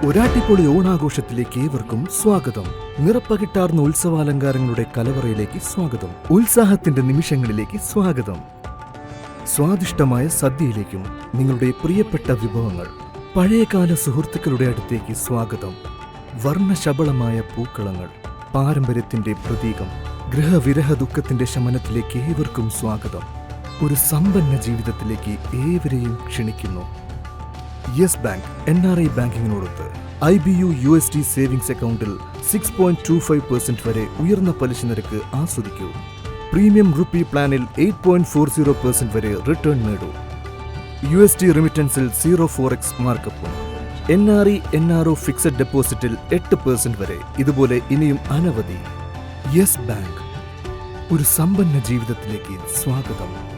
ഒരാട്ടിപ്പൊളി ഓണാഘോഷത്തിലേക്ക് ഏവർക്കും സ്വാഗതം. നിറപ്പകിട്ടാർന്ന ഉത്സവാലങ്കാരങ്ങളുടെ കലവറയിലേക്ക് സ്വാഗതം. ഉത്സാഹത്തിന്റെ നിമിഷങ്ങളിലേക്ക് സ്വാഗതം. സ്വാദിഷ്ടമായ സദ്യയിലേക്കും നിങ്ങളുടെ പ്രിയപ്പെട്ട വിഭവങ്ങൾ. പഴയകാല സുഹൃത്തുക്കളുടെ അടുത്തേക്ക് സ്വാഗതം. വർണ്ണശബളമായ പൂക്കളങ്ങൾ, പാരമ്പര്യത്തിന്റെ പ്രതീകം. ഗൃഹവിരഹ ദുഃഖത്തിന്റെ ശമനത്തിലേക്ക് ഏവർക്കും സ്വാഗതം. ഒരു സമ്പന്ന ജീവിതത്തിലേക്ക് ഏവരെയും ക്ഷണിക്കുന്നു. Yes bank NRI ബാങ്കിങ്ങിനോടൊത്ത് IBU USD savings അക്കൗണ്ടിൽ 6.25% വരെ ഉയർന്ന പലിശ നിരക്ക് ആസ്വദിക്കൂ. പ്രീമിയം റുപ്പി പ്ലാനിൽ 8.40% വരെ റിട്ടേൺ നേടൂ. USD റെമിറ്റൻസിൽ 0.4x മാർക്കപ്പും. NRI NRO ഫിക്സഡ് ഡെപ്പോസിറ്റിൽ 8% വരെ. ഇതുപോലെ ഇനിയും അനവധി. യെസ് ബാങ്ക്, ഒരു സമ്പന്ന ജീവിതത്തിലേക്ക് സ്വാഗതം.